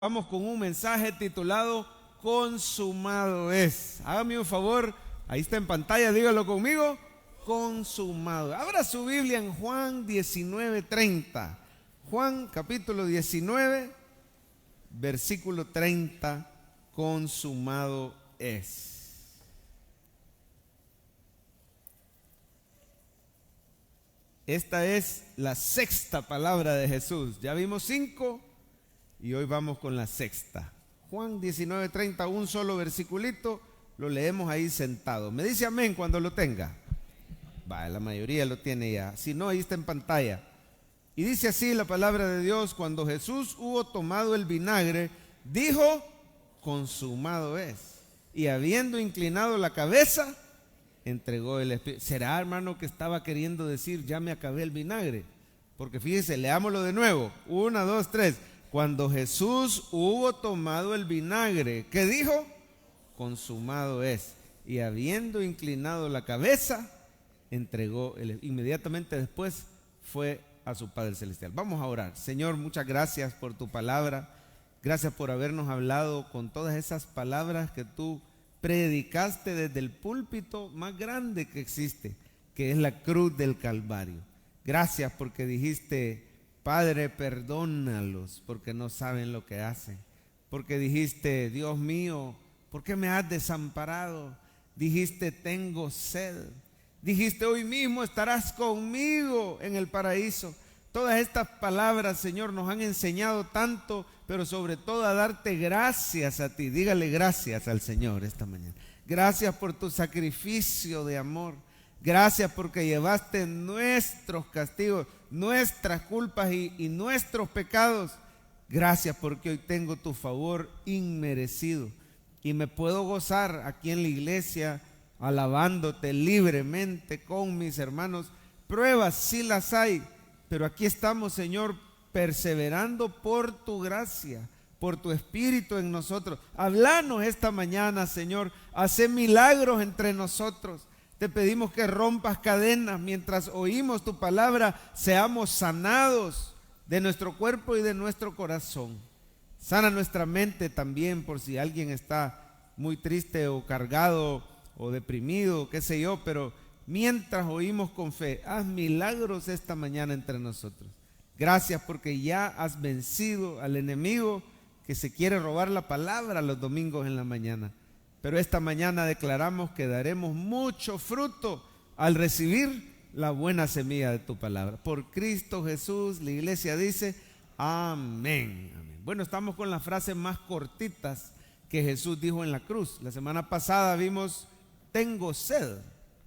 Vamos con un mensaje titulado Consumado es. Hágame un favor, ahí está en pantalla, dígalo conmigo. Consumado. Abra su Biblia en Juan 19:30. Juan capítulo 19, versículo 30. Consumado es. Esta es la sexta palabra de Jesús. Ya vimos 5. Y hoy vamos con la sexta. Juan 19:30, un solo versiculito, lo leemos ahí sentado. Me dice amén cuando lo tenga. La mayoría lo tiene ya. Si no, ahí está en pantalla. Y dice así la palabra de Dios: cuando Jesús hubo tomado el vinagre, dijo: consumado es. Y habiendo inclinado la cabeza, entregó el espíritu. ¿Será, hermano, que estaba queriendo decir ya me acabé el vinagre? Porque fíjese, leámoslo de nuevo. 1, 2, 3. Cuando Jesús hubo tomado el vinagre, ¿qué dijo? Consumado es. Y habiendo inclinado la cabeza, entregó inmediatamente después fue a su Padre Celestial. Vamos a orar. Señor, muchas gracias por tu palabra. Gracias por habernos hablado con todas esas palabras que tú predicaste desde el púlpito más grande que existe, que es la cruz del Calvario. Gracias porque dijiste: Padre, perdónalos porque no saben lo que hacen. Porque dijiste: Dios mío, ¿por qué me has desamparado? Dijiste: tengo sed. Dijiste: hoy mismo estarás conmigo en el paraíso. Todas estas palabras, Señor, nos han enseñado tanto, pero sobre todo a darte gracias a ti. Dígale gracias al Señor esta mañana. Gracias por tu sacrificio de amor. Gracias porque llevaste nuestros castigos, nuestras culpas y nuestros pecados. Gracias porque hoy tengo tu favor inmerecido y me puedo gozar aquí en la iglesia alabándote libremente con mis hermanos. Pruebas sí las hay, pero aquí estamos, Señor, perseverando por tu gracia, por tu espíritu en nosotros. Háblanos esta mañana, Señor. Haz milagros entre nosotros. Te pedimos que rompas cadenas mientras oímos tu palabra, seamos sanados de nuestro cuerpo y de nuestro corazón. Sana nuestra mente también, por si alguien está muy triste o cargado o deprimido, qué sé yo, pero mientras oímos con fe, haz milagros esta mañana entre nosotros. Gracias porque ya has vencido al enemigo que se quiere robar la palabra los domingos en la mañana. Pero esta mañana declaramos que daremos mucho fruto al recibir la buena semilla de tu palabra. Por Cristo Jesús, la iglesia dice amén. Amén. Bueno, estamos con las frases más cortitas que Jesús dijo en la cruz. La semana pasada vimos tengo sed.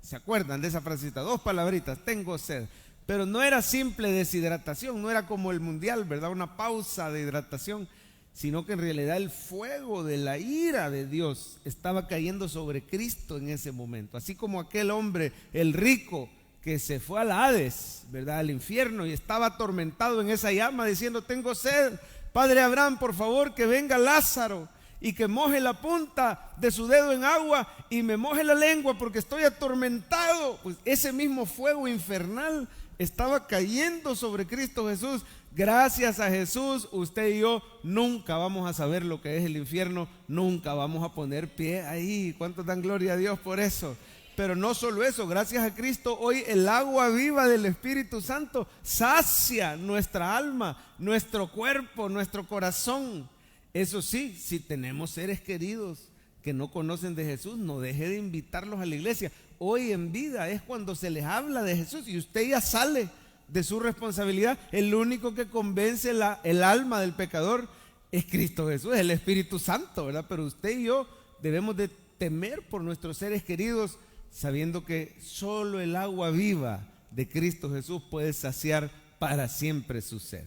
¿Se acuerdan de esa frasita? 2 palabritas, tengo sed. Pero no era simple deshidratación, no era como el mundial, ¿verdad? Una pausa de hidratación, sino que en realidad el fuego de la ira de Dios estaba cayendo sobre Cristo en ese momento. Así como aquel hombre, el rico, que se fue al Hades, ¿verdad?, al infierno, y estaba atormentado en esa llama diciendo: tengo sed, Padre Abraham, por favor que venga Lázaro y que moje la punta de su dedo en agua y me moje la lengua porque estoy atormentado. Pues ese mismo fuego infernal estaba cayendo sobre Cristo Jesús. Gracias a Jesús, usted y yo nunca vamos a saber lo que es el infierno, nunca vamos a poner pie ahí. ¿Cuántos dan gloria a Dios por eso? Pero no solo eso, gracias a Cristo hoy el agua viva del Espíritu Santo sacia nuestra alma, nuestro cuerpo, nuestro corazón. Eso sí, si tenemos seres queridos que no conocen de Jesús, no deje de invitarlos a la iglesia. Hoy en vida es cuando se les habla de Jesús y usted ya sale de su responsabilidad. El único que convence el alma del pecador es Cristo Jesús, es el Espíritu Santo, ¿verdad? Pero usted y yo debemos de temer por nuestros seres queridos, sabiendo que solo el agua viva de Cristo Jesús puede saciar para siempre su sed.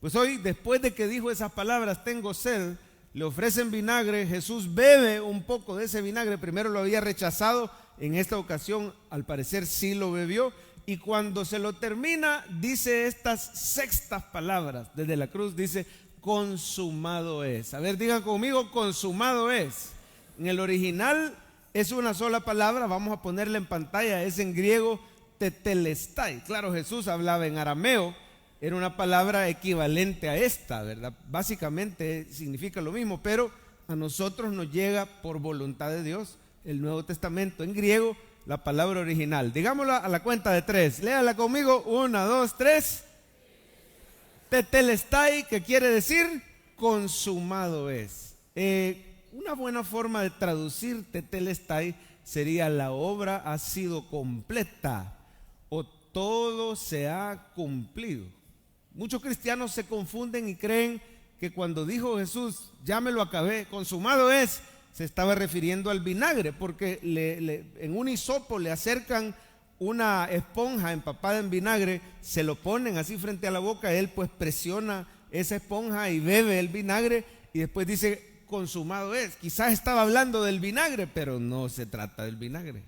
Pues hoy, después de que dijo esas palabras, tengo sed, le ofrecen vinagre. Jesús bebe un poco de ese vinagre. Primero lo había rechazado, en esta ocasión al parecer sí lo bebió. Y cuando se lo termina, dice estas sextas palabras desde la cruz, dice: consumado es. A ver, digan conmigo: consumado es. En el original es una sola palabra, vamos a ponerla en pantalla, es en griego tetelestai. Claro, Jesús hablaba en arameo, era una palabra equivalente a esta, ¿verdad? Básicamente significa lo mismo, pero a nosotros nos llega por voluntad de Dios el Nuevo Testamento en griego, la palabra original. Digámosla a la cuenta de 3. Léala conmigo. 1, 2, 3. Tetelestai, que quiere decir consumado es. Una buena forma de traducir tetelestai sería: la obra ha sido completa o todo se ha cumplido. Muchos cristianos se confunden y creen que cuando dijo Jesús, ya me lo acabé, consumado es, se estaba refiriendo al vinagre, porque en un hisopo le acercan una esponja empapada en vinagre, se lo ponen así frente a la boca, él pues presiona esa esponja y bebe el vinagre y después dice consumado es. Quizás estaba hablando del vinagre, pero no se trata del vinagre.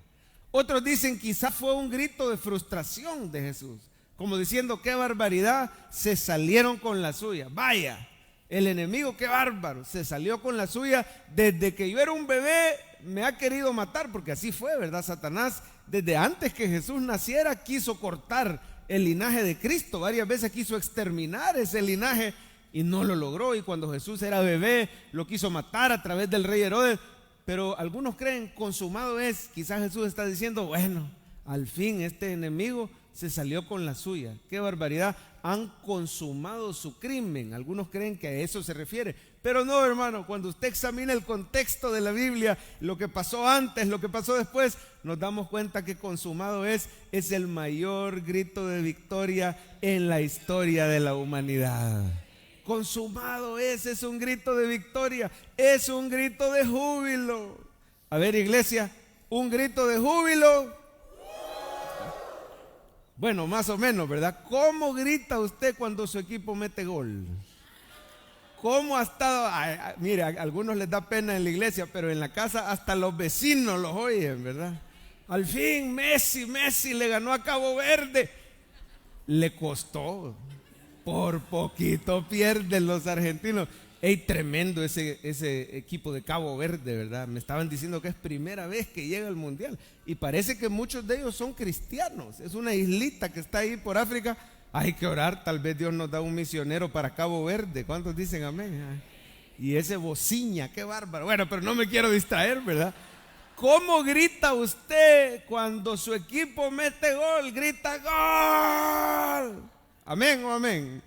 Otros dicen quizás fue un grito de frustración de Jesús, como diciendo: qué barbaridad, se salieron con la suya. Vaya, el enemigo, qué bárbaro, se salió con la suya. Desde que yo era un bebé me ha querido matar, porque así fue, ¿verdad? Satanás, desde antes que Jesús naciera, quiso cortar el linaje de Cristo. Varias veces quiso exterminar ese linaje y no lo logró. Y cuando Jesús era bebé, lo quiso matar a través del rey Herodes. Pero algunos creen consumado es. Quizás Jesús está diciendo: bueno, al fin este enemigo se salió con la suya. Qué barbaridad, han consumado su crimen. Algunos creen que a eso se refiere, pero no, hermano. Cuando usted examina el contexto de la Biblia, lo que pasó antes, lo que pasó después, nos damos cuenta que consumado es el mayor grito de victoria en la historia de la humanidad. Consumado es un grito de victoria, es un grito de júbilo. A ver, iglesia, un grito de júbilo. Bueno, más o menos, ¿verdad? ¿Cómo grita usted cuando su equipo mete gol? ¿Cómo ha estado? Mire, a algunos les da pena en la iglesia, pero en la casa hasta los vecinos los oyen, ¿verdad? Al fin Messi le ganó a Cabo Verde. Le costó. Por poquito pierden los argentinos. Ey, tremendo ese equipo de Cabo Verde, ¿verdad? Me estaban diciendo que es primera vez que llega al mundial. Y parece que muchos de ellos son cristianos. Es una islita que está ahí por África. Hay que orar, tal vez Dios nos da un misionero para Cabo Verde. ¿Cuántos dicen amén? Y ese bociña, qué bárbaro. Bueno, pero no me quiero distraer, ¿verdad? ¿Cómo grita usted cuando su equipo mete gol? Grita gol. Amén o amén.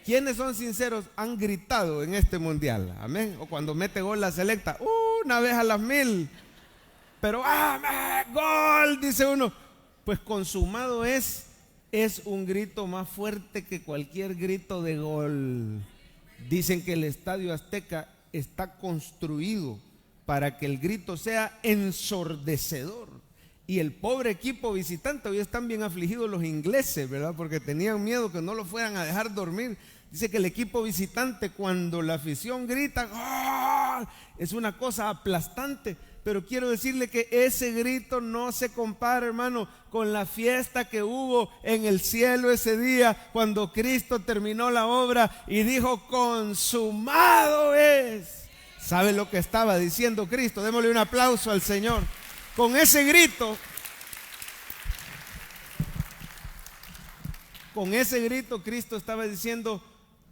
¿Quiénes son sinceros? Han gritado en este mundial. Amén. O cuando mete gol la selecta, una vez a las 1000. Pero amén, gol, dice uno. Pues consumado es un grito más fuerte que cualquier grito de gol. Dicen que el Estadio Azteca está construido para que el grito sea ensordecedor. Y el pobre equipo visitante, hoy están bien afligidos los ingleses, ¿verdad? Porque tenían miedo que no lo fueran a dejar dormir. Dice que el equipo visitante, cuando la afición grita ¡gol!, es una cosa aplastante. Pero quiero decirle que ese grito no se compara, hermano, con la fiesta que hubo en el cielo ese día, cuando Cristo terminó la obra y dijo: consumado es. ¿Sabe lo que estaba diciendo Cristo? Démosle un aplauso al Señor. Con ese grito Cristo estaba diciendo: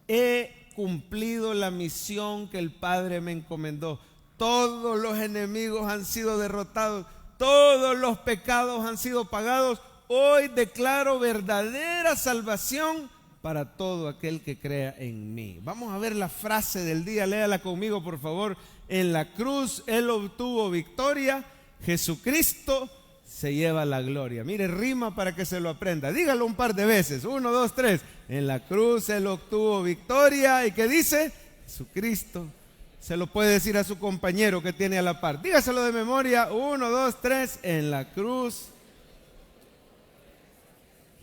he cumplido la misión que el Padre me encomendó. Todos los enemigos han sido derrotados, todos los pecados han sido pagados. Hoy declaro verdadera salvación para todo aquel que crea en mí. Vamos a ver la frase del día, léala conmigo por favor. En la cruz Él obtuvo victoria, Jesucristo se lleva la gloria. Mire, rima para que se lo aprenda. Dígalo un par de veces. 1, 2, 3. En la cruz Él obtuvo victoria. ¿Y qué dice? Jesucristo. Se lo puede decir a su compañero que tiene a la par. Dígaselo de memoria. 1, 2, 3. En la cruz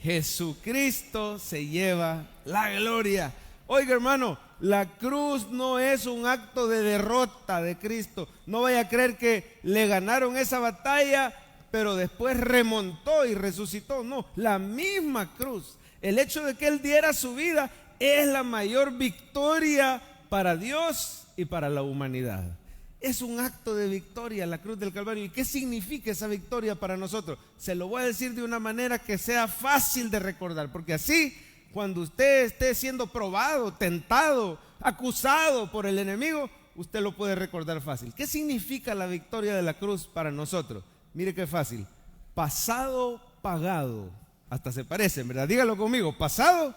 Jesucristo se lleva la gloria. Oiga, hermano, la cruz no es un acto de derrota de Cristo. No vaya a creer que le ganaron esa batalla, pero después remontó y resucitó. No, la misma cruz. El hecho de que Él diera su vida es la mayor victoria para Dios y para la humanidad. Es un acto de victoria la cruz del Calvario. ¿Y qué significa esa victoria para nosotros? Se lo voy a decir de una manera que sea fácil de recordar, porque así cuando usted esté siendo probado, tentado, acusado por el enemigo, usted lo puede recordar fácil. ¿Qué significa la victoria de la cruz para nosotros? Mire qué fácil. Pasado, pagado. Hasta se parecen, ¿verdad? Dígalo conmigo. Pasado,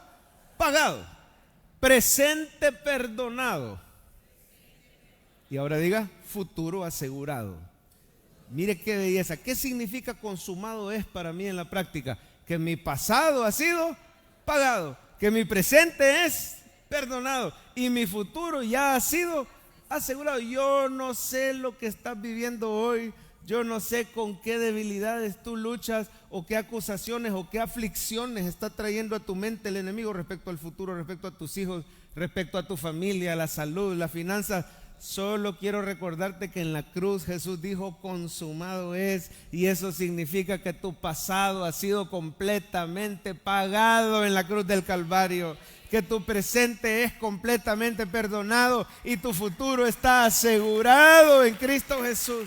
pagado. Presente, perdonado. Y ahora diga, futuro asegurado. Mire qué belleza. ¿Qué significa consumado es para mí en la práctica? Que mi pasado ha sido pagado, que mi presente es perdonado y mi futuro ya ha sido asegurado. Yo no sé lo que estás viviendo hoy, yo no sé con qué debilidades tú luchas o qué acusaciones o qué aflicciones está trayendo a tu mente el enemigo respecto al futuro, respecto a tus hijos, respecto a tu familia, la salud, las finanzas. Solo quiero recordarte que en la cruz Jesús dijo consumado es, y eso significa que tu pasado ha sido completamente pagado en la cruz del Calvario, que tu presente es completamente perdonado y tu futuro está asegurado en Cristo Jesús.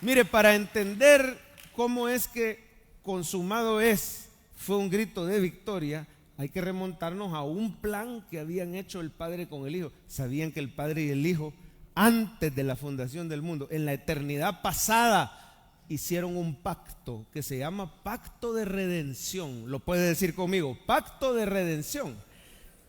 Mire, para entender cómo es que consumado es, fue un grito de victoria, hay que remontarnos a un plan que habían hecho el Padre con el Hijo. Sabían que el Padre y el Hijo, antes de la fundación del mundo, en la eternidad pasada, hicieron un pacto que se llama pacto de redención. Lo puede decir conmigo, pacto de redención.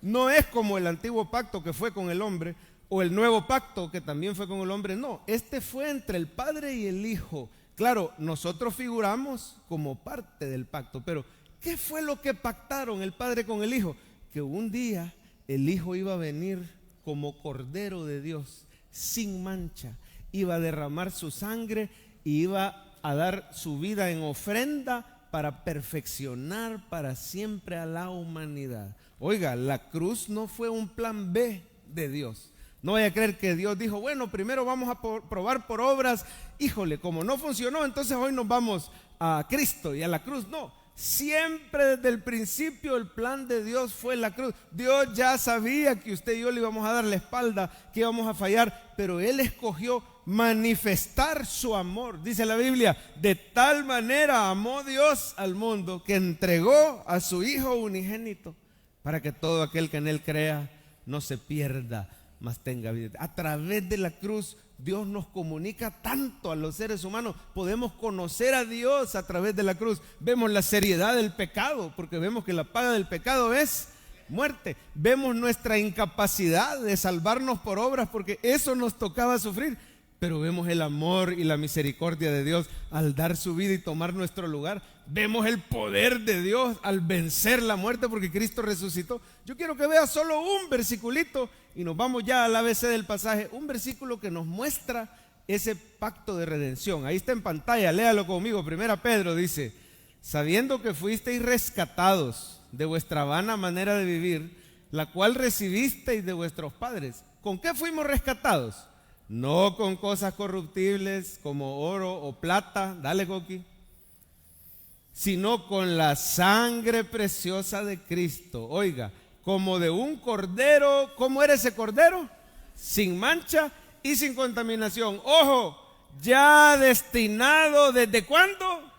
No es como el antiguo pacto que fue con el hombre, o el nuevo pacto que también fue con el hombre. No, este fue entre el Padre y el Hijo. Claro, nosotros figuramos como parte del pacto, pero ¿qué fue lo que pactaron el Padre con el Hijo? Que un día el Hijo iba a venir como Cordero de Dios, sin mancha, iba a derramar su sangre y iba a dar su vida en ofrenda para perfeccionar para siempre a la humanidad. Oiga, la cruz no fue un plan B de Dios. No vaya a creer que Dios dijo, bueno, primero vamos a probar por obras. Híjole, como no funcionó, entonces hoy nos vamos a Cristo y a la cruz. No. Siempre desde el principio el plan de Dios fue la cruz. Dios ya sabía que usted y yo le íbamos a dar la espalda, que íbamos a fallar, pero Él escogió manifestar su amor. Dice la Biblia, de tal manera amó Dios al mundo que entregó a su Hijo unigénito para que todo aquel que en Él crea no se pierda, mas tenga vida. A través de la cruz Dios nos comunica tanto a los seres humanos. Podemos conocer a Dios a través de la cruz. Vemos la seriedad del pecado, porque vemos que la paga del pecado es muerte. Vemos nuestra incapacidad de salvarnos por obras, porque eso nos tocaba sufrir. Pero vemos el amor y la misericordia de Dios al dar su vida y tomar nuestro lugar. Vemos el poder de Dios al vencer la muerte, porque Cristo resucitó. Yo quiero que vea solo un versiculito y nos vamos ya al ABC del pasaje. Un versículo que nos muestra ese pacto de redención. Ahí está en pantalla, léalo conmigo. 1 Pedro dice, sabiendo que fuisteis rescatados de vuestra vana manera de vivir, la cual recibisteis de vuestros padres. ¿Con qué fuimos rescatados? No con cosas corruptibles como oro o plata, dale Coqui, sino con la sangre preciosa de Cristo. Oiga, como de un cordero. ¿Cómo era ese cordero? Sin mancha y sin contaminación. Ojo, ya destinado, ¿desde cuándo?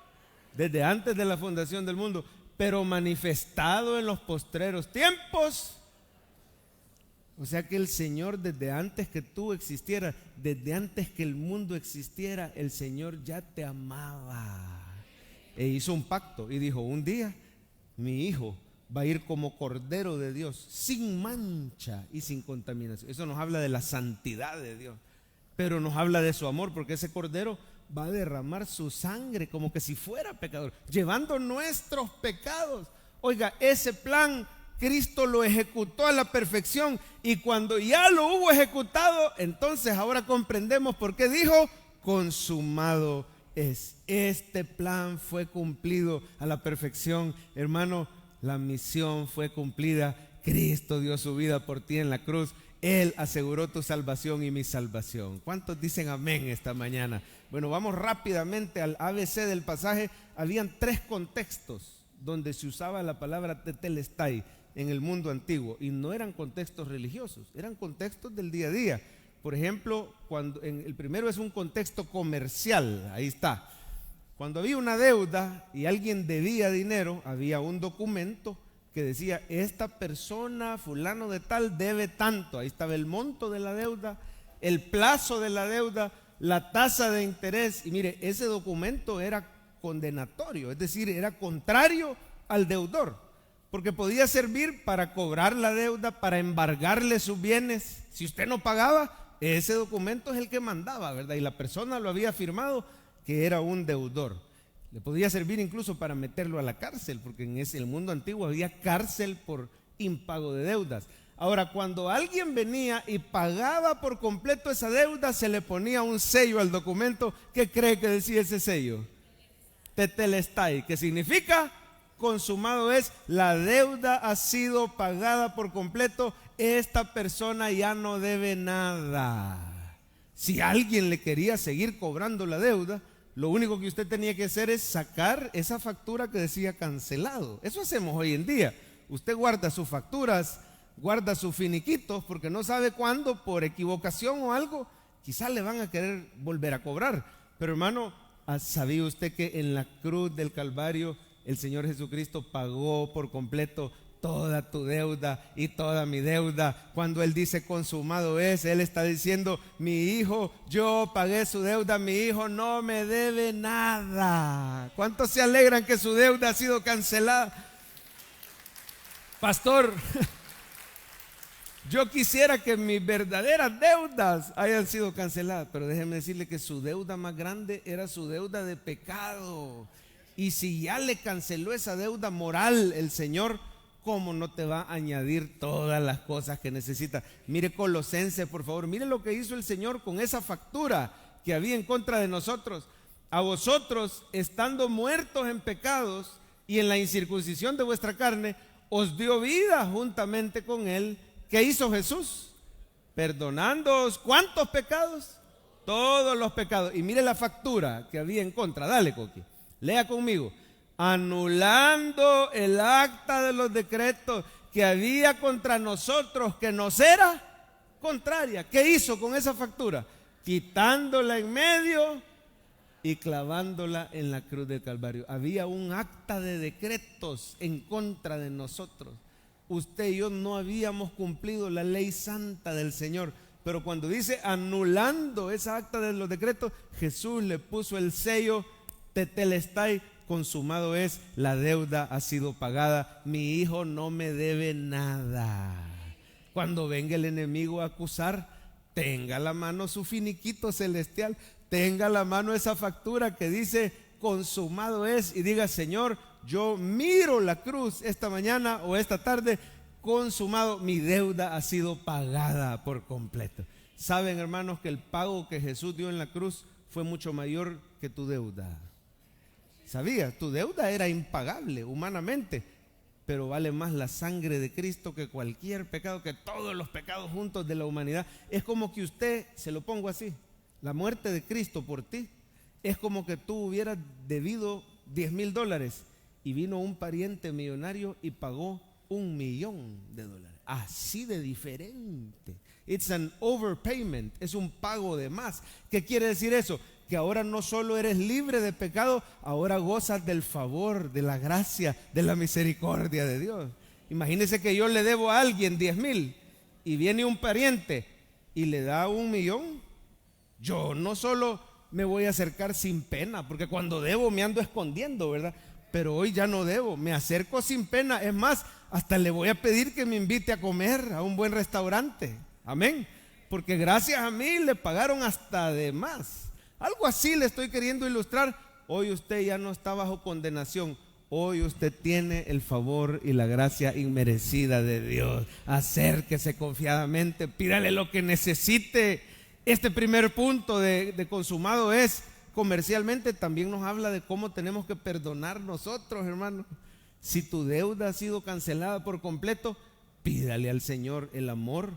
Desde antes de la fundación del mundo, pero manifestado en los postreros tiempos. O sea que el Señor, desde antes que tú existieras, desde antes que el mundo existiera, el Señor ya te amaba e hizo un pacto y dijo, un día mi hijo va a ir como Cordero de Dios, sin mancha y sin contaminación. Eso nos habla de la santidad de Dios, pero nos habla de su amor, porque ese Cordero va a derramar su sangre como que si fuera pecador, llevando nuestros pecados. Oiga, ese plan Cristo lo ejecutó a la perfección, y cuando ya lo hubo ejecutado, entonces ahora comprendemos por qué dijo, consumado es. Este plan fue cumplido a la perfección. Hermano, la misión fue cumplida. Cristo dio su vida por ti en la cruz. Él aseguró tu salvación y mi salvación. ¿Cuántos dicen amén esta mañana? Bueno, vamos rápidamente al ABC del pasaje. Habían 3 contextos donde se usaba la palabra tetelestai en el mundo antiguo, y no eran contextos religiosos, eran contextos del día a día. Por ejemplo, el primero es un contexto comercial, ahí está. Cuando había una deuda y alguien debía dinero, había un documento que decía, esta persona, fulano de tal, debe tanto. Ahí estaba el monto de la deuda, el plazo de la deuda, la tasa de interés. Y mire, ese documento era condenatorio, es decir, era contrario al deudor, porque podía servir para cobrar la deuda, para embargarle sus bienes. Si usted no pagaba, ese documento es el que mandaba, ¿verdad? Y la persona lo había firmado que era un deudor. Le podía servir incluso para meterlo a la cárcel, porque en el mundo antiguo había cárcel por impago de deudas. Ahora, cuando alguien venía y pagaba por completo esa deuda, se le ponía un sello al documento. ¿Qué cree que decía ese sello? Tetelestai, que significa consumado es, la deuda ha sido pagada por completo, esta persona ya no debe nada. Si alguien le quería seguir cobrando la deuda, lo único que usted tenía que hacer es sacar esa factura que decía cancelado. Eso hacemos hoy en día. Usted guarda sus facturas, guarda sus finiquitos, porque no sabe cuándo, por equivocación o algo, quizás le van a querer volver a cobrar. Pero hermano, ¿sabía usted que en la cruz del Calvario el Señor Jesucristo pagó por completo toda tu deuda y toda mi deuda? Cuando Él dice consumado es, Él está diciendo, mi hijo, yo pagué su deuda, mi hijo no me debe nada. ¿Cuántos se alegran que su deuda ha sido cancelada? Pastor, yo quisiera que mis verdaderas deudas hayan sido canceladas, pero déjeme decirle que su deuda más grande era su deuda de pecado. Y si ya le canceló esa deuda moral el Señor, ¿cómo no te va a añadir todas las cosas que necesita? Mire Colosenses, por favor, mire lo que hizo el Señor con esa factura que había en contra de nosotros. A vosotros, estando muertos en pecados y en la incircuncisión de vuestra carne, os dio vida juntamente con Él. ¿Qué hizo Jesús? Perdonándoos, ¿cuántos pecados? Todos los pecados. Y mire la factura que había en contra. Dale, Coqui, lea conmigo. Anulando el acta de los decretos que había contra nosotros, que nos era contraria. ¿Qué hizo con esa factura? Quitándola en medio y clavándola en la cruz del Calvario. Había un acta de decretos en contra de nosotros. Usted y yo no habíamos cumplido la ley santa del Señor, pero cuando dice anulando esa acta de los decretos, Jesús le puso el sello tetelestai, consumado es, la deuda ha sido pagada, mi hijo no me debe nada. Cuando venga el enemigo a acusar, tenga a la mano su finiquito celestial, tenga a la mano esa factura que dice consumado es, y diga, Señor, yo miro la cruz esta mañana o esta tarde, consumado, mi deuda ha sido pagada por completo. Saben, hermanos, que el pago que Jesús dio en la cruz fue mucho mayor que tu deuda. ¿Sabías? Tu deuda era impagable humanamente, pero vale más la sangre de Cristo que cualquier pecado, que todos los pecados juntos de la humanidad. Es como que usted, se lo pongo así, la muerte de Cristo por ti, es como que tú hubieras debido $10,000 y vino un pariente millonario y pagó $1,000,000. Así de diferente. It's an overpayment, es un pago de más. ¿Qué quiere decir eso? Que ahora no solo eres libre de pecado, ahora gozas del favor, de la gracia, de la misericordia de Dios. Imagínese que yo le debo a alguien 10,000 y viene un pariente y le da 1,000,000. Yo no solo me voy a acercar sin pena, porque cuando debo me ando escondiendo, ¿verdad? Pero hoy ya no debo, me acerco sin pena. Es más, hasta le voy a pedir que me invite a comer a un buen restaurante. Amén. Porque gracias a mí le pagaron hasta de más. Algo así le estoy queriendo ilustrar. Hoy usted ya no está bajo condenación. Hoy usted tiene el favor y la gracia inmerecida de Dios. Acérquese confiadamente, pídale lo que necesite. Este primer punto de consumado es, comercialmente también nos habla de cómo tenemos que perdonar nosotros, hermano. Si tu deuda ha sido cancelada por completo, pídale al Señor el amor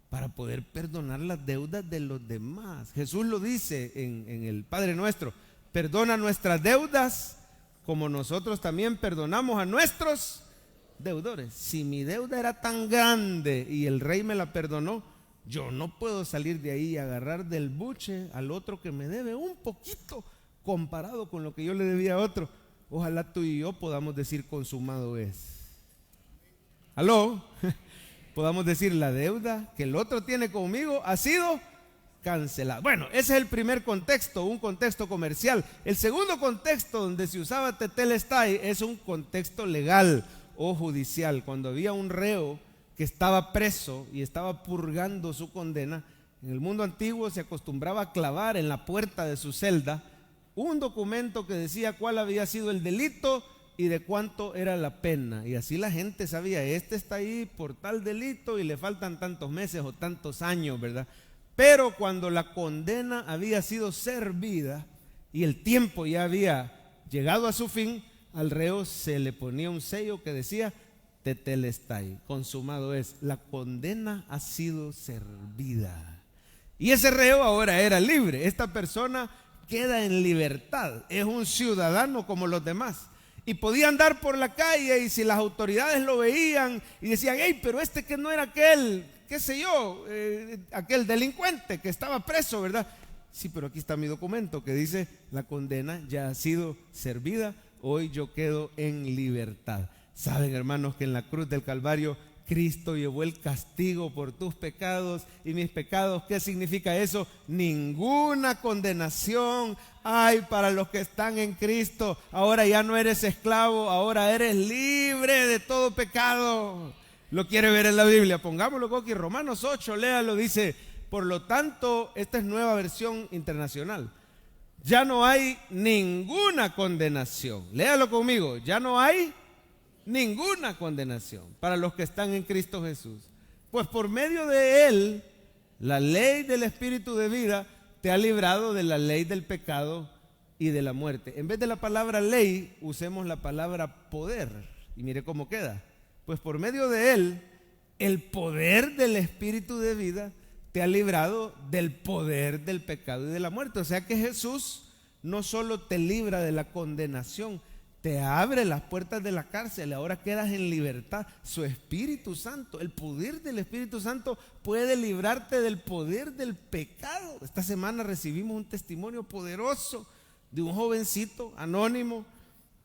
para poder perdonar las deudas de los demás. Jesús lo dice en el Padre Nuestro: perdona nuestras deudas como nosotros también perdonamos a nuestros deudores. Si mi deuda era tan grande y el Rey me la perdonó, yo no puedo salir de ahí y agarrar del buche al otro que me debe un poquito comparado con lo que yo le debía a otro. Ojalá tú y yo podamos decir consumado es. ¿Aló? Podamos decir la deuda que el otro tiene conmigo ha sido cancelada. Bueno, ese es el primer contexto, un contexto comercial. El segundo contexto donde se usaba tetelestai es un contexto legal o judicial. Cuando había un reo que estaba preso y estaba purgando su condena, en el mundo antiguo se acostumbraba a clavar en la puerta de su celda un documento que decía cuál había sido el delito y de cuánto era la pena. Y así la gente sabía, este está ahí por tal delito y le faltan tantos meses o tantos años, ¿verdad? Pero cuando la condena había sido servida y el tiempo ya había llegado a su fin, al reo se le ponía un sello que decía tetelestai, consumado es, la condena ha sido servida. Y ese reo ahora era libre. Esta persona queda en libertad, es un ciudadano como los demás. Y podía andar por la calle y si las autoridades lo veían y decían, hey, pero este que no era aquel, qué sé yo, aquel delincuente que estaba preso, ¿verdad? Sí, pero aquí está mi documento que dice, la condena ya ha sido servida, hoy yo quedo en libertad. Saben, hermanos, que en la cruz del Calvario Cristo llevó el castigo por tus pecados y mis pecados. ¿Qué significa eso? Ninguna condenación hay para los que están en Cristo. Ahora ya no eres esclavo, ahora eres libre de todo pecado. ¿Lo quiere ver en la Biblia? Pongámoslo aquí, Romanos 8, léalo, dice, por lo tanto, esta es nueva versión internacional. Ya no hay ninguna condenación. Léalo conmigo, ya no hay ninguna condenación para los que están en Cristo Jesús. Pues por medio de Él, la ley del Espíritu de vida te ha librado de la ley del pecado y de la muerte. En vez de la palabra ley, usemos la palabra poder. Y mire cómo queda. Pues por medio de Él, el poder del Espíritu de vida te ha librado del poder del pecado y de la muerte. O sea que Jesús no solo te libra de la condenación, te abre las puertas de la cárcel, ahora quedas en libertad. Su Espíritu Santo, el poder del Espíritu Santo puede librarte del poder del pecado. Esta semana recibimos un testimonio poderoso de un jovencito anónimo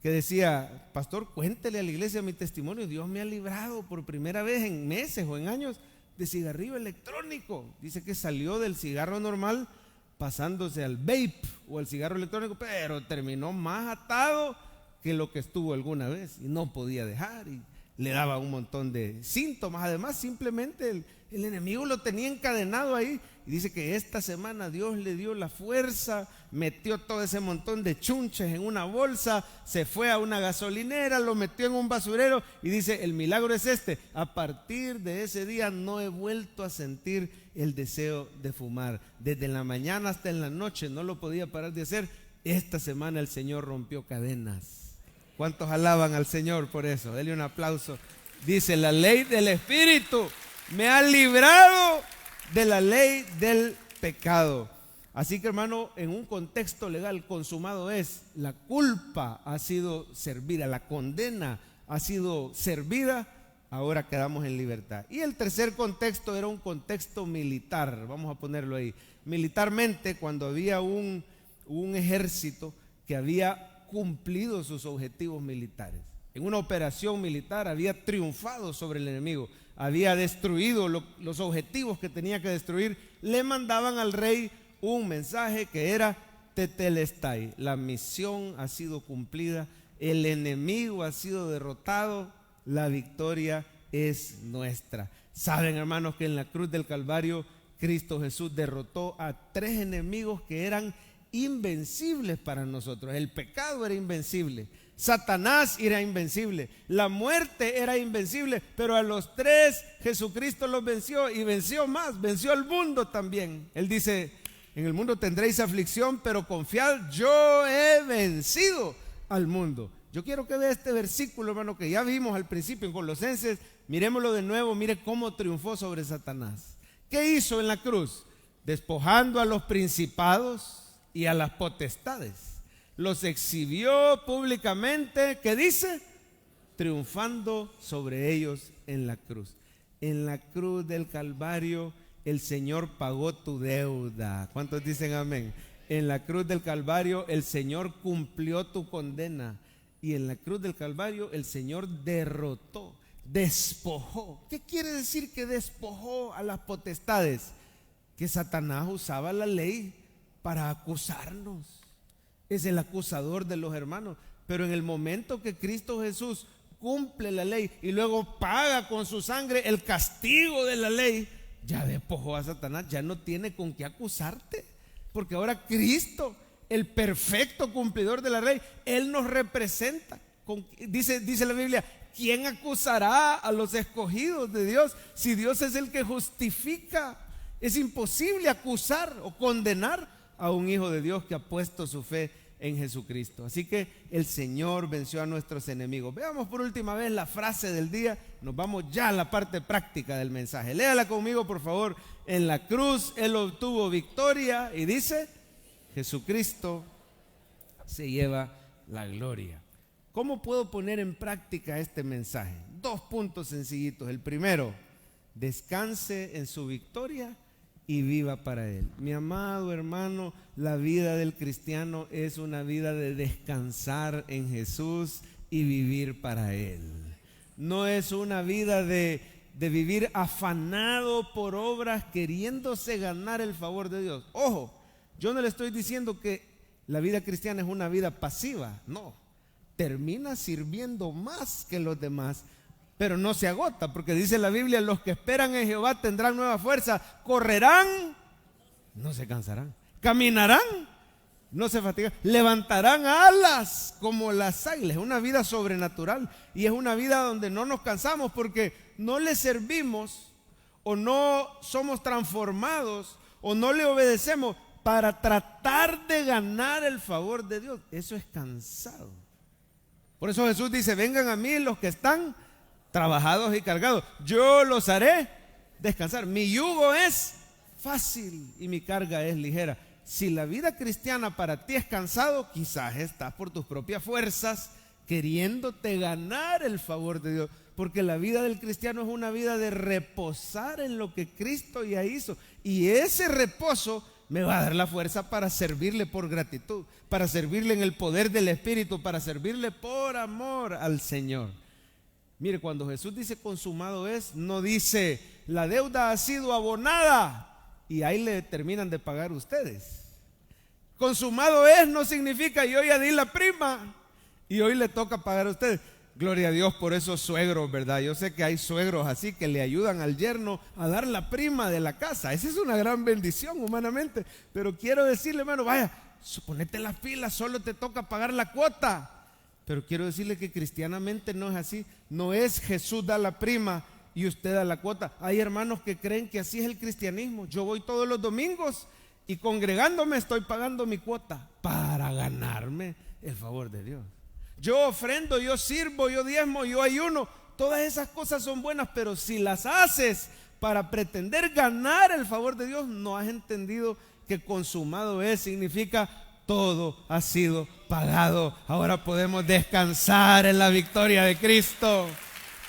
que decía, pastor, cuéntele a la iglesia mi testimonio, Dios me ha librado por primera vez en meses o en años de cigarrillo electrónico. Dice que salió del cigarro normal pasándose al vape o al cigarro electrónico, pero terminó más atado que lo que estuvo alguna vez y no podía dejar y le daba un montón de síntomas. Además, simplemente el enemigo lo tenía encadenado ahí y dice que esta semana Dios le dio la fuerza, metió todo ese montón de chunches en una bolsa, se fue a una gasolinera, lo metió en un basurero y dice, el milagro es este, a partir de ese día no he vuelto a sentir el deseo de fumar, desde la mañana hasta en la noche no lo podía parar de hacer. Esta semana el Señor rompió cadenas. ¿Cuántos alaban al Señor por eso? Denle un aplauso. Dice, la ley del Espíritu me ha librado de la ley del pecado. Así que, hermano, en un contexto legal consumado es, la culpa ha sido servida, la condena ha sido servida, ahora quedamos en libertad. Y el tercer contexto era un contexto militar, vamos a ponerlo ahí. Militarmente, cuando había un ejército que había cumplido sus objetivos militares. En una operación militar había triunfado sobre el enemigo, había destruido los objetivos que tenía que destruir. Le mandaban al rey un mensaje que era tetelestai, la misión ha sido cumplida, el enemigo ha sido derrotado, la victoria es nuestra. Saben, hermanos, que en la cruz del Calvario Cristo Jesús derrotó a 3 enemigos que eran invencibles para nosotros. El pecado era invencible, Satanás era invencible, la muerte era invencible, pero a los 3 Jesucristo los venció y venció más, venció al mundo también. Él dice, en el mundo tendréis aflicción, pero confiad, yo he vencido al mundo. Yo quiero que vea este versículo, hermano, que ya vimos al principio en Colosenses. Miremoslo de nuevo, mire cómo triunfó sobre Satanás. ¿Qué hizo en la cruz? Despojando a los principados y a las potestades, los exhibió públicamente, ¿qué dice? Triunfando sobre ellos en la cruz. En la cruz del Calvario el Señor pagó tu deuda. ¿Cuántos dicen amén? En la cruz del Calvario el Señor cumplió tu condena. Y en la cruz del Calvario el Señor derrotó, despojó. ¿Qué quiere decir que despojó a las potestades? Que Satanás usaba la ley para acusarnos. Es el acusador de los hermanos. Pero en el momento que Cristo Jesús cumple la ley y luego paga con su sangre el castigo de la ley, ya despojó a Satanás, ya no tiene con qué acusarte. Porque ahora Cristo, el perfecto cumplidor de la ley, Él nos representa. Dice la Biblia, ¿quién acusará a los escogidos de Dios si Dios es el que justifica? Es imposible acusar o condenar a un hijo de Dios que ha puesto su fe en Jesucristo. Así que el Señor venció a nuestros enemigos. Veamos por última vez la frase del día. Nos vamos ya a la parte práctica del mensaje. Léala conmigo, por favor. En la cruz Él obtuvo victoria y dice: Jesucristo se lleva la gloria. ¿Cómo puedo poner en práctica este mensaje? 2 puntos sencillitos. El primero, descanse en su victoria y viva para Él. Mi amado hermano, la vida del cristiano es una vida de descansar en Jesús y vivir para Él. No es una vida de vivir afanado por obras, queriéndose ganar el favor de Dios. Ojo, yo no le estoy diciendo que la vida cristiana es una vida pasiva, no. Termina sirviendo más que los demás, pero no se agota, porque dice la Biblia: los que esperan en Jehová tendrán nueva fuerza, correrán, no se cansarán, caminarán, no se fatigan, levantarán alas como las águilas. Es una vida sobrenatural y es una vida donde no nos cansamos, porque no le servimos o no somos transformados o no le obedecemos para tratar de ganar el favor de Dios. Eso es cansado. Por eso Jesús dice: vengan a mí los que están trabajados y cargados, yo los haré descansar. Mi yugo es fácil y mi carga es ligera. Si la vida cristiana para ti es cansado, quizás estás por tus propias fuerzas queriéndote ganar el favor de Dios, porque la vida del cristiano es una vida de reposar en lo que Cristo ya hizo, y ese reposo me va a dar la fuerza para servirle por gratitud, para servirle en el poder del Espíritu, para servirle por amor al Señor. Mire, cuando Jesús dice consumado es, no dice la deuda ha sido abonada y ahí le terminan de pagar ustedes. Consumado es no significa yo ya di la prima y hoy le toca pagar a ustedes. Gloria a Dios por esos suegros, ¿verdad? Yo sé que hay suegros así que le ayudan al yerno a dar la prima de la casa. Esa es una gran bendición humanamente. Pero quiero decirle, hermano, vaya, ponete las pilas, solo te toca pagar la cuota. Pero quiero decirle que cristianamente no es así. No es Jesús da la prima y usted da la cuota. Hay hermanos que creen que así es el cristianismo. Yo voy todos los domingos y congregándome estoy pagando mi cuota para ganarme el favor de Dios. Yo ofrendo, yo sirvo, yo diezmo, yo ayuno. Todas esas cosas son buenas, pero si las haces para pretender ganar el favor de Dios, no has entendido que consumado es, significa todo ha sido pagado. Ahora podemos descansar en la victoria de Cristo.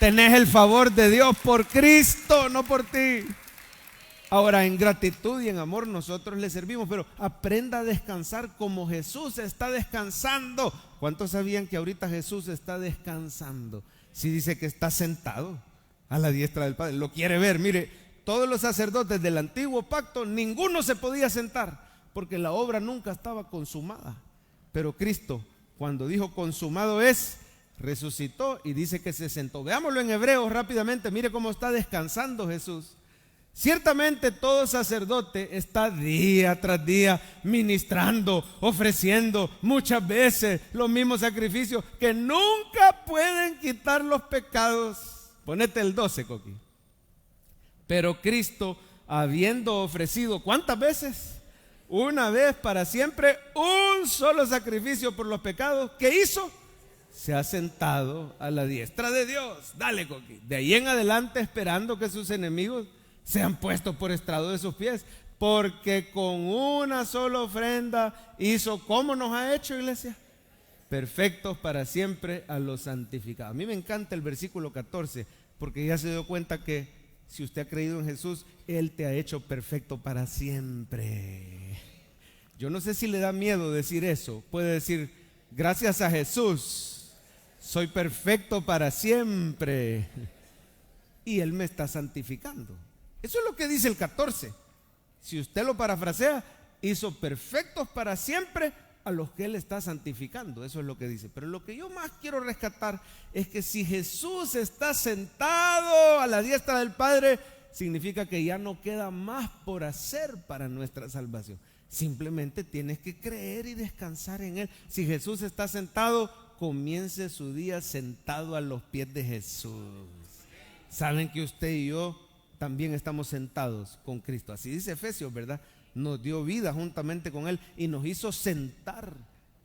Tenés el favor de Dios por Cristo, no por ti. Ahora, en gratitud y en amor nosotros le servimos, pero aprenda a descansar como Jesús está descansando. ¿Cuántos sabían que ahorita Jesús está descansando? Si dice que está sentado a la diestra del Padre, lo quiere ver. Mire, todos los sacerdotes del antiguo pacto, ninguno se podía sentar, porque la obra nunca estaba consumada. Pero Cristo, cuando dijo consumado es, resucitó y dice que se sentó. Veámoslo en Hebreos rápidamente. Mire cómo está descansando Jesús. Ciertamente todo sacerdote está día tras día ministrando, ofreciendo muchas veces los mismos sacrificios que nunca pueden quitar los pecados. Ponete el 12, Coqui. Pero Cristo, habiendo ofrecido, ¿cuántas veces? Una vez para siempre, un solo sacrificio por los pecados. ¿Qué hizo? Se ha sentado a la diestra de Dios. Dale, Coqui. De ahí en adelante, esperando que sus enemigos sean puestos por estrado de sus pies, porque con una sola ofrenda hizo, ¿cómo nos ha hecho, iglesia? Perfectos para siempre a los santificados. A mí me encanta el versículo 14, porque ya se dio cuenta que si usted ha creído en Jesús, Él te ha hecho perfecto para siempre. Yo no sé si le da miedo decir eso. Puede decir, gracias a Jesús, soy perfecto para siempre. Y Él me está santificando. Eso es lo que dice el 14. Si usted lo parafrasea, hizo perfectos para siempre a los que Él está santificando. Eso es lo que dice. Pero lo que yo más quiero rescatar es que si Jesús está sentado a la diestra del Padre, significa que ya no queda más por hacer para nuestra salvación. Simplemente tienes que creer y descansar en Él. Si Jesús está sentado, comience su día sentado a los pies de Jesús. Saben que usted y yo también estamos sentados con Cristo. Así dice Efesios, ¿verdad? Nos dio vida juntamente con Él y nos hizo sentar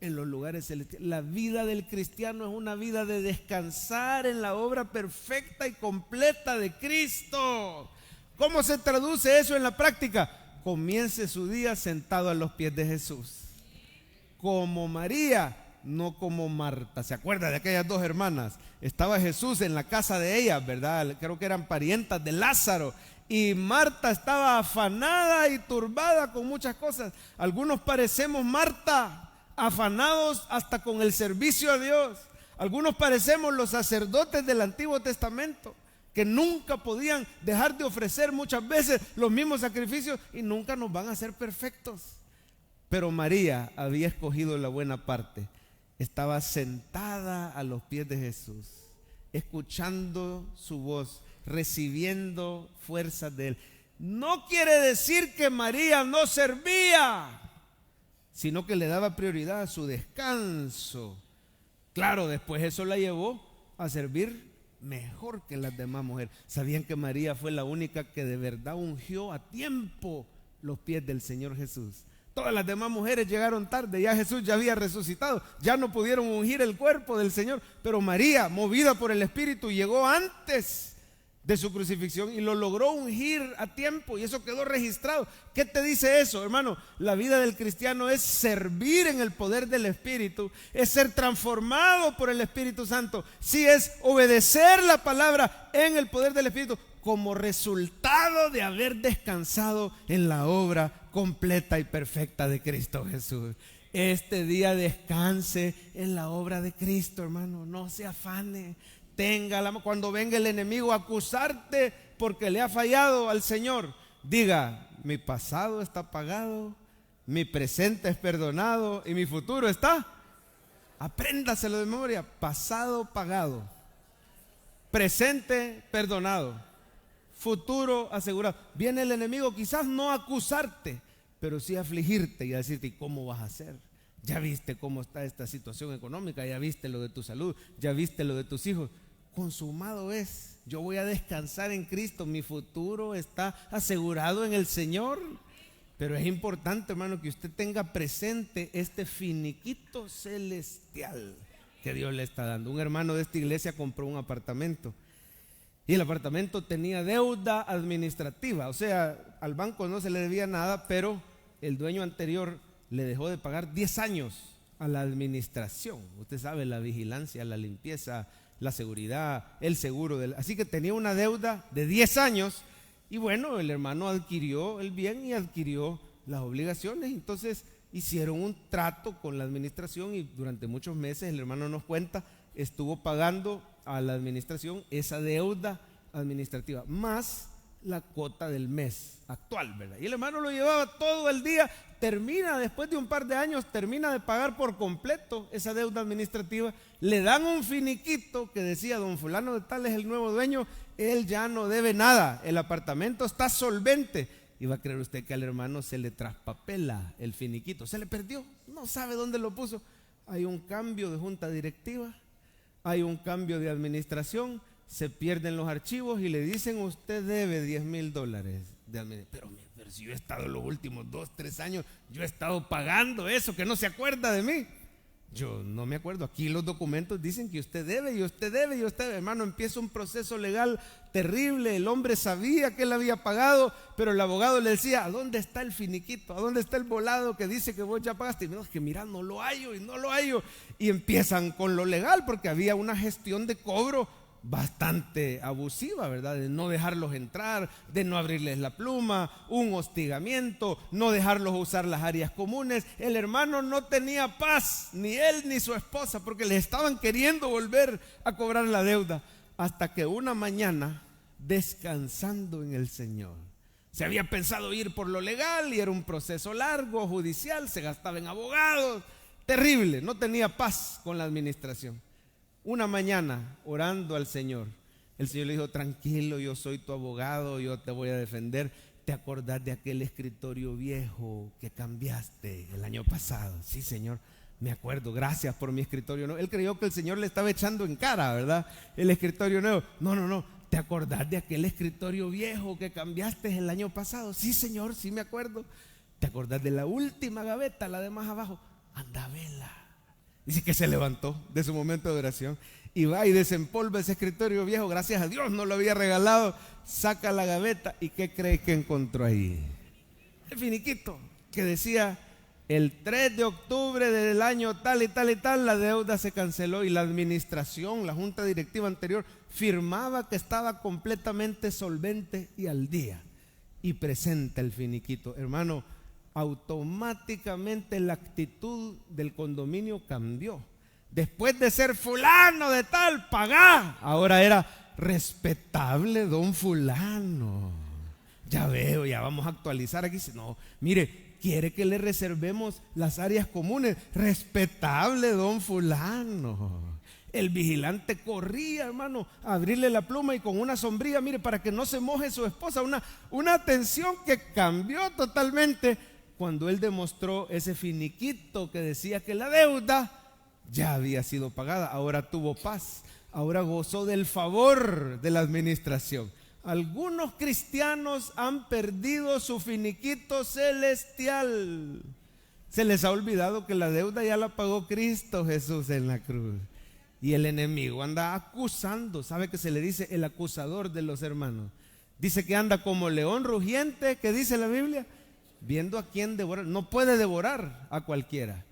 en los lugares celestiales. La vida del cristiano es una vida de descansar en la obra perfecta y completa de Cristo. ¿Cómo se traduce eso en la práctica? Comience su día sentado a los pies de Jesús. Como María, no como Marta. ¿Se acuerda de aquellas dos hermanas? Estaba Jesús en la casa de ellas, ¿verdad? Creo que eran parientas de Lázaro. Y Marta estaba afanada y turbada con muchas cosas. Algunos parecemos Marta, afanados hasta con el servicio a Dios. Algunos parecemos los sacerdotes del Antiguo Testamento, que nunca podían dejar de ofrecer muchas veces los mismos sacrificios y nunca nos van a hacer perfectos. Pero María había escogido la buena parte. Estaba sentada a los pies de Jesús, escuchando su voz, recibiendo fuerzas de Él. No quiere decir que María no servía, sino que le daba prioridad a su descanso. Claro, después eso la llevó a servir mejor que las demás mujeres. ¿Sabían que María fue la única que de verdad ungió a tiempo los pies del Señor Jesús? Todas las demás mujeres llegaron tarde, ya Jesús ya había resucitado, ya no pudieron ungir el cuerpo del Señor, pero María, movida por el Espíritu, llegó antes de su crucifixión y lo logró ungir a tiempo, y eso quedó registrado. ¿Qué te dice eso, hermano? La vida del cristiano es servir en el poder del Espíritu, es ser transformado por el Espíritu Santo, sí, es obedecer la palabra en el poder del Espíritu como resultado de haber descansado en la obra completa y perfecta de Cristo Jesús. Este día descanse en la obra de Cristo, hermano, no se afane. Cuando venga el enemigo a acusarte porque le ha fallado al Señor, diga: mi pasado está pagado, mi presente es perdonado y mi futuro está. Apréndaselo de memoria: pasado pagado, presente perdonado, futuro asegurado. Viene el enemigo quizás no a acusarte, pero sí a afligirte y a decirte: ¿y cómo vas a hacer? Ya viste cómo está esta situación económica, ya viste lo de tu salud, ya viste lo de tus hijos. Consumado es. Yo voy a descansar en Cristo, mi futuro está asegurado en el Señor. Pero es importante, hermano, que usted tenga presente este finiquito celestial que Dios le está dando. Un hermano de esta iglesia compró un apartamento y el apartamento tenía deuda administrativa, o sea, al banco no se le debía nada, pero el dueño anterior le dejó de pagar 10 años a la administración. Usted sabe, la vigilancia, la limpieza, la seguridad, el seguro. Así que tenía una deuda de 10 años y bueno, el hermano adquirió el bien y adquirió las obligaciones. Entonces hicieron un trato con la administración y durante muchos meses, el hermano nos cuenta, estuvo pagando a la administración esa deuda administrativa, más la cuota del mes actual, ¿verdad? Y el hermano lo llevaba todo el día. Termina, después de un par de años, termina de pagar por completo esa deuda administrativa. Le dan un finiquito que decía: don fulano de tal es el nuevo dueño, él ya no debe nada, el apartamento está solvente. Y va a creer usted que al hermano se le traspapela el finiquito, se le perdió, no sabe dónde lo puso. Hay un cambio de junta directiva, hay un cambio de administración, se pierden los archivos y le dicen: usted debe $10,000 de administración. Pero si yo he estado los últimos 2-3 años, yo he estado pagando eso, que no se acuerda de mí. Yo no me acuerdo. Aquí los documentos dicen que usted debe y usted debe y usted debe. Hermano, empieza un proceso legal terrible. El hombre sabía que él había pagado, pero el abogado le decía: ¿a dónde está el finiquito? ¿A dónde está el volado que dice que vos ya pagaste? Y no, es que mira, no lo hallo y no lo hallo. Y empiezan con lo legal porque había una gestión de cobro bastante abusiva, ¿verdad? De no dejarlos entrar, de no abrirles la pluma, un hostigamiento, no dejarlos usar las áreas comunes. El hermano no tenía paz, ni él ni su esposa, porque les estaban queriendo volver a cobrar la deuda, hasta que una mañana, descansando en el Señor, se había pensado ir por lo legal y era un proceso largo, judicial, se gastaba en abogados, terrible, no tenía paz con la administración. Una mañana, orando al Señor, el Señor le dijo: tranquilo, yo soy tu abogado, yo te voy a defender. ¿Te acordás de aquel escritorio viejo que cambiaste el año pasado? Sí, Señor, me acuerdo, gracias por mi escritorio nuevo. Él creyó que el Señor le estaba echando en cara, ¿verdad? El escritorio nuevo. No, ¿te acordás de aquel escritorio viejo que cambiaste el año pasado? Sí, Señor, sí me acuerdo. ¿Te acordás de la última gaveta, la de más abajo? Anda, vela. Dice que se levantó de su momento de oración y va y desempolva ese escritorio viejo. Gracias a Dios no lo había regalado. Saca la gaveta y ¿qué cree que encontró ahí? El finiquito que decía: el 3 de octubre del año tal y tal y tal, la deuda se canceló, y la administración, la junta directiva anterior, firmaba que estaba completamente solvente y al día. Y presenta el finiquito. Hermano, automáticamente la actitud del condominio cambió. Después de ser fulano de tal, pagá, ahora era respetable don fulano. Ya veo, ya vamos a actualizar aquí. No, mire, quiere que le reservemos las áreas comunes. Respetable don fulano. El vigilante corría, hermano, a abrirle la pluma y con una sombrilla, mire, para que no se moje su esposa. Una atención que cambió totalmente cuando él demostró ese finiquito que decía que la deuda ya había sido pagada. Ahora tuvo paz, ahora gozó del favor de la administración. Algunos cristianos han perdido su finiquito celestial. Se les ha olvidado que la deuda ya la pagó Cristo Jesús en la cruz. Y el enemigo anda acusando. ¿Sabe que se le dice el acusador de los hermanos? Dice que anda como león rugiente, que dice la Biblia, viendo a quién devorar. No puede devorar a cualquiera,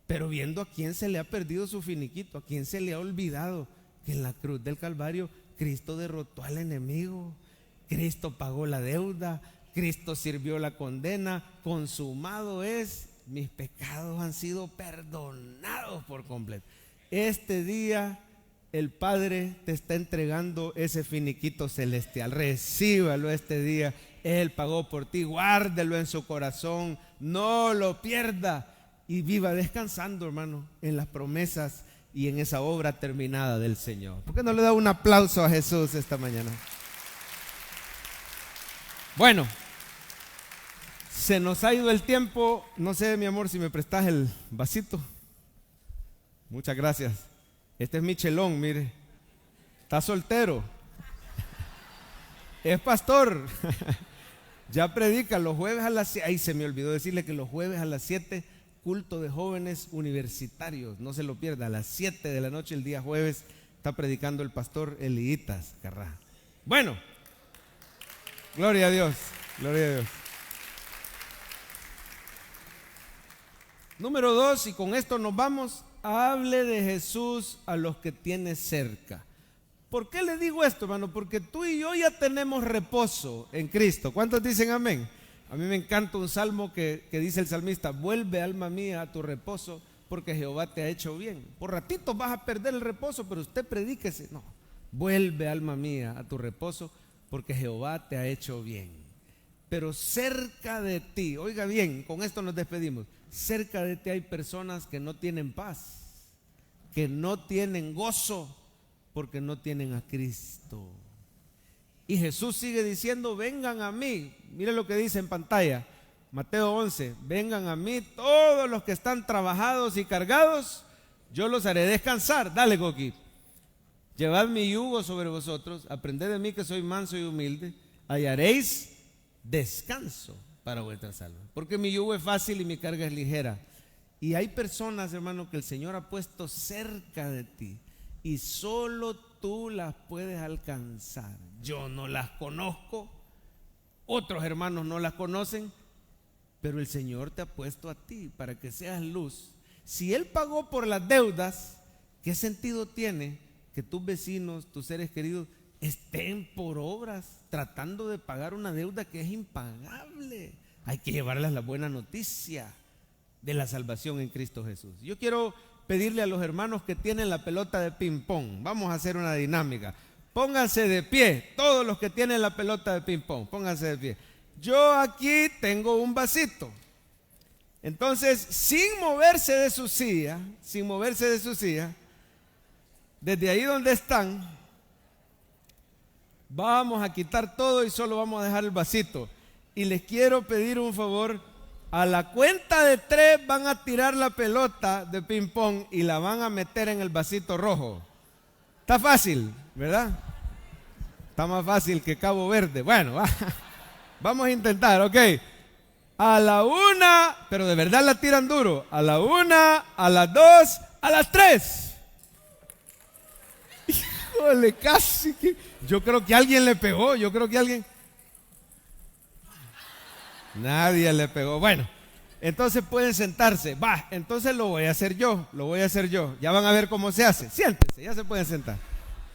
pero viendo a quién se le ha perdido su finiquito, a quién se le ha olvidado que en la cruz del Calvario Cristo derrotó al enemigo, Cristo pagó la deuda, Cristo sirvió la condena. Consumado es, mis pecados han sido perdonados por completo. Este día el Padre te está entregando ese finiquito celestial. Recíbalo este día. Él pagó por ti, guárdelo en su corazón, no lo pierda y viva descansando, hermano, en las promesas y en esa obra terminada del Señor. ¿Por qué no le da un aplauso a Jesús esta mañana? Bueno, se nos ha ido el tiempo. No sé, mi amor, si me prestas el vasito. Muchas gracias. Este es mi chelón, mire. Está soltero. Es pastor. Ya predica los jueves a las 7. Ay, se me olvidó decirle que los jueves a las 7, culto de jóvenes universitarios. No se lo pierda, a las 7 de la noche el día jueves está predicando el pastor Eliitas Carrá. Bueno, gloria a Dios, gloria a Dios. Número 2, y con esto nos vamos. Hable de Jesús a los que tiene cerca. ¿Por qué le digo esto, hermano? Porque tú y yo ya tenemos reposo en Cristo. ¿Cuántos dicen amén? A mí me encanta un salmo que dice el salmista: vuelve, alma mía, a tu reposo, porque Jehová te ha hecho bien. Por ratito vas a perder el reposo, pero usted predíquese. No, vuelve, alma mía, a tu reposo, porque Jehová te ha hecho bien. Pero cerca de ti, oiga bien, con esto nos despedimos. Cerca de ti hay personas que no tienen paz, que no tienen gozo, porque no tienen a Cristo. Y Jesús sigue diciendo: vengan a mí. Mire lo que dice en pantalla, Mateo 11: vengan a mí todos los que están trabajados y cargados, yo los haré descansar. Dale, Coqui. Llevad mi yugo sobre vosotros, aprended de mí que soy manso y humilde, hallaréis descanso para vuestras almas, porque mi yugo es fácil y mi carga es ligera. Y hay personas, hermano, que el Señor ha puesto cerca de ti y solo tú las puedes alcanzar. Yo no las conozco, otros hermanos no las conocen, pero el Señor te ha puesto a ti para que seas luz. Si Él pagó por las deudas, ¿qué sentido tiene que tus vecinos, tus seres queridos, estén por obras tratando de pagar una deuda que es impagable. Hay que llevarles la buena noticia de la salvación en Cristo Jesús. Yo quiero pedirle a los hermanos que tienen la pelota de ping pong, vamos a hacer una dinámica. Pónganse de pie, todos los que tienen la pelota de ping pong, pónganse de pie. Yo aquí tengo un vasito. Entonces, sin moverse de su silla, desde ahí donde están, vamos a quitar todo y solo vamos a dejar el vasito. Y les quiero pedir un favor, a la cuenta de 3 van a tirar la pelota de ping pong y la van a meter en el vasito rojo. Está fácil, ¿verdad? Está más fácil que Cabo Verde. Bueno, vamos a intentar, ok. A la 1, pero de verdad la tiran duro. A la 1, a las 2, a las 3. Híjole, casi que... Yo creo que alguien le pegó, Nadie le pegó. Bueno, entonces pueden sentarse. Va, entonces lo voy a hacer yo. Ya van a ver cómo se hace. Siéntense, ya se pueden sentar.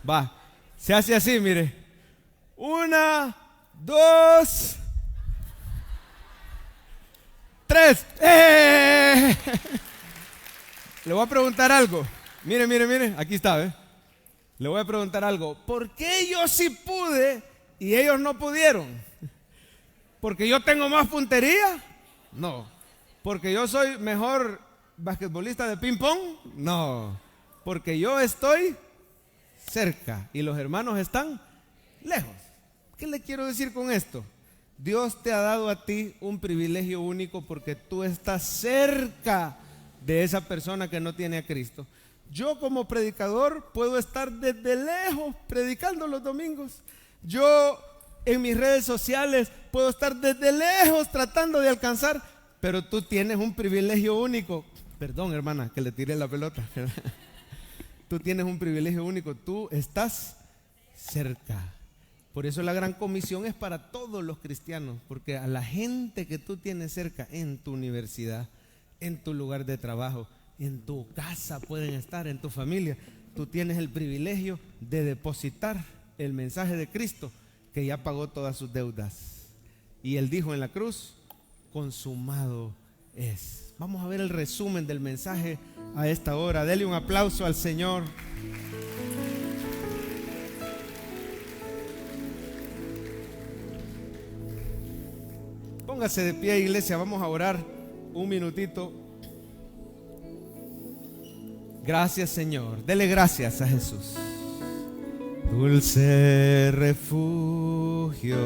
Va, se hace así, mire. 1, 2, 3. Le voy a preguntar algo. Mire, aquí está, ¿eh? Le voy a preguntar algo. ¿Por qué yo sí pude y ellos no pudieron? ¿Porque yo tengo más puntería? No. ¿Porque yo soy mejor basquetbolista de ping pong? No. Porque yo estoy cerca y los hermanos están lejos. ¿Qué le quiero decir con esto? Dios te ha dado a ti un privilegio único porque tú estás cerca de esa persona que no tiene a Cristo. Yo como predicador puedo estar desde lejos predicando los domingos. Yo en mis redes sociales puedo estar desde lejos tratando de alcanzar, pero tú tienes un privilegio único. Perdón, hermana, que le tiré la pelota. Tú tienes un privilegio único, tú estás cerca. Por eso la gran comisión es para todos los cristianos, porque a la gente que tú tienes cerca, en tu universidad, en tu lugar de trabajo, en tu casa pueden estar, en tu familia, tú tienes el privilegio de depositar el mensaje de Cristo que ya pagó todas sus deudas. Y Él dijo en la cruz, consumado es. Vamos a ver el resumen del mensaje a esta hora. Dele un aplauso al Señor. Póngase de pie, iglesia, vamos a orar un minutito. Gracias, Señor. Dele gracias a Jesús. Dulce refugio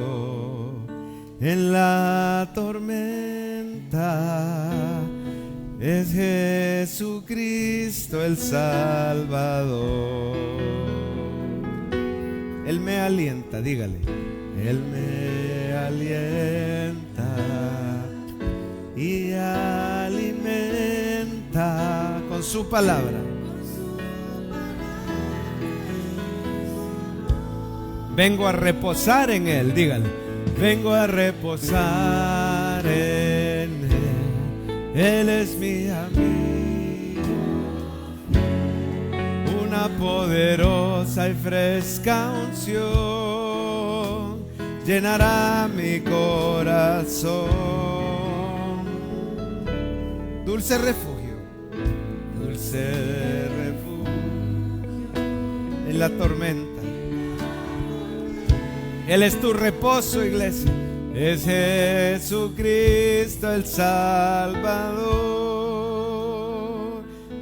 en la tormenta es Jesucristo el Salvador. Él me alienta, dígale. Él me alienta y alimenta con su palabra. Vengo a reposar en Él, dígale. Vengo a reposar en Él. Él es mi amigo. Una poderosa y fresca unción llenará mi corazón. Dulce refugio en la tormenta. Él es tu reposo, iglesia. Es Jesucristo el Salvador.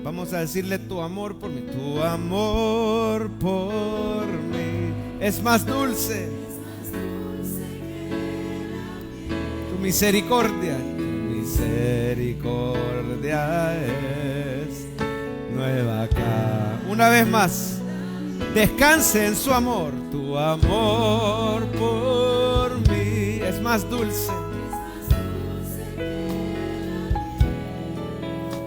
Vamos a decirle tu amor por mí. Tu amor por mí es más dulce. Tu misericordia es nueva acá. Una vez más. Descanse en su amor. Tu amor por mí es más dulce.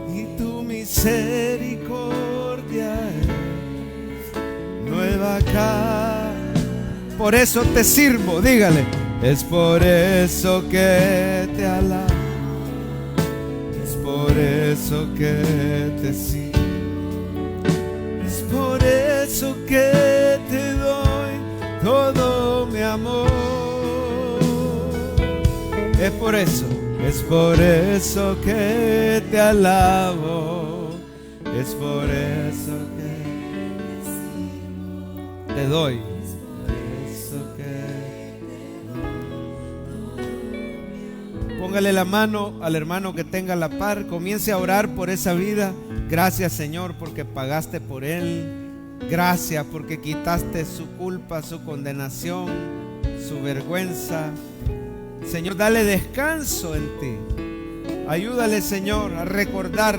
Y tu misericordia es nueva acá. Por eso te sirvo, dígale. Es por eso que te alabo. Es por eso que te sirvo. Es por eso eso que te doy todo mi amor. Es por eso que te alabo. Es por eso que te doy. Póngale la mano al hermano que tenga la par. Comience a orar por esa vida. Gracias, Señor, porque pagaste por él. Gracias porque quitaste su culpa, su condenación, su vergüenza. Señor, dale descanso en ti. Ayúdale, Señor, a recordar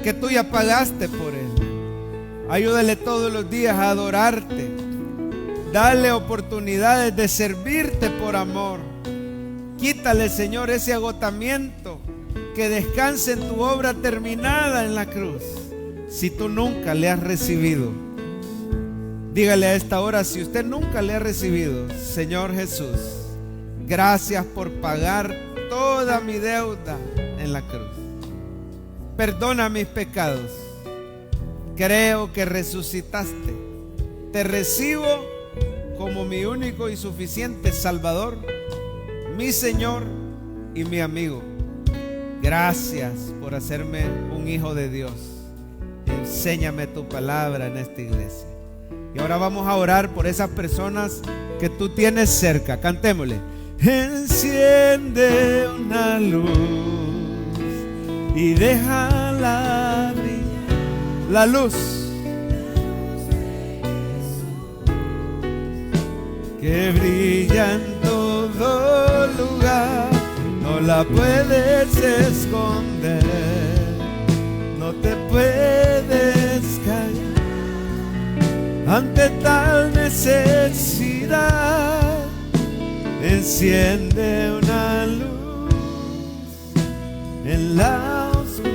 que tú ya pagaste por él. Ayúdale todos los días a adorarte. Dale oportunidades de servirte por amor. Quítale, Señor, ese agotamiento. Que descanse en tu obra terminada en la cruz. Si tú nunca le has recibido, dígale a esta hora, si usted nunca le ha recibido: Señor Jesús, gracias por pagar toda mi deuda en la cruz. Perdona mis pecados. Creo que resucitaste. Te recibo como mi único y suficiente Salvador, mi Señor y mi amigo. Gracias por hacerme un hijo de Dios. Enséñame tu palabra en esta iglesia. Y ahora vamos a orar por esas personas que tú tienes cerca. Cantémosle. Enciende una luz y déjala brillar. La luz que brilla en todo lugar. No la puedes esconder, no te puedes callar ante tal necesidad. Enciende una luz en la oscuridad.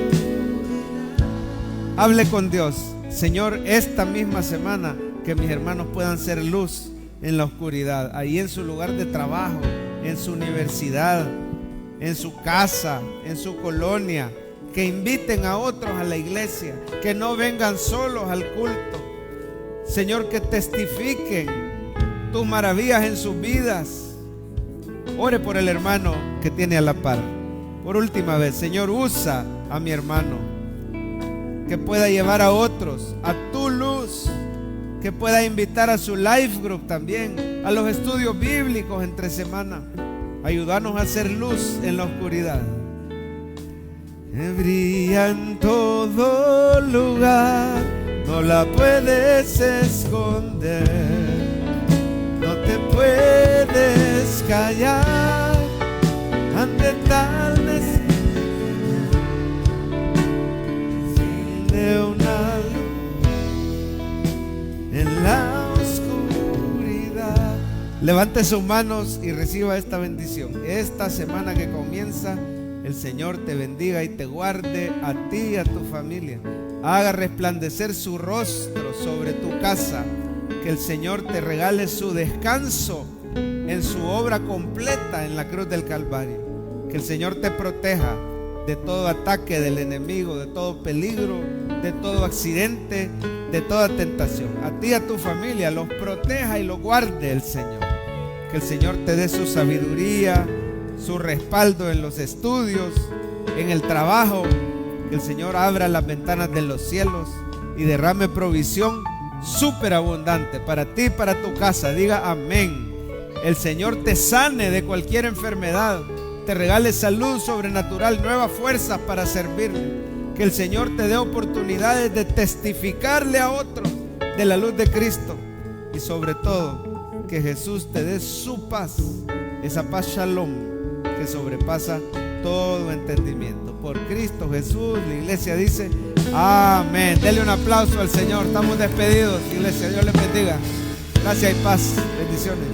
Hable con Dios. Señor, esta misma semana que mis hermanos puedan ser luz en la oscuridad, ahí en su lugar de trabajo, en su universidad, en su casa, en su colonia. Que inviten a otros a la iglesia, que no vengan solos al culto. Señor, que testifiquen tus maravillas en sus vidas. Ore por el hermano que tiene a la par. Por última vez, Señor, usa a mi hermano, que pueda llevar a otros a tu luz, que pueda invitar a su life group también, a los estudios bíblicos entre semana. Ayúdanos a hacer luz en la oscuridad. Brilla en todo lugar, no la puedes esconder, no te puedes callar ante tal necesidad de una luz en la oscuridad. Levante sus manos y reciba esta bendición. Esta semana que comienza, el Señor te bendiga y te guarde a ti y a tu familia. Haga resplandecer su rostro sobre tu casa. Que el Señor te regale su descanso en su obra completa en la cruz del Calvario. Que el Señor te proteja de todo ataque del enemigo, de todo peligro, de todo accidente, de toda tentación. A ti y a tu familia los proteja y los guarde el Señor. Que el Señor te dé su sabiduría, su respaldo en los estudios, en el trabajo. Que el Señor abra las ventanas de los cielos y derrame provisión superabundante para ti y para tu casa. Diga amén. El Señor te sane de cualquier enfermedad, te regale salud sobrenatural, nuevas fuerzas para servirle. Que el Señor te dé oportunidades de testificarle a otros de la luz de Cristo. Y sobre todo, que Jesús te dé su paz, esa paz shalom que sobrepasa todo entendimiento. Por Cristo Jesús, la iglesia dice amén. Dele un aplauso al Señor. Estamos despedidos, iglesia. Dios les bendiga. Gracias y paz. Bendiciones.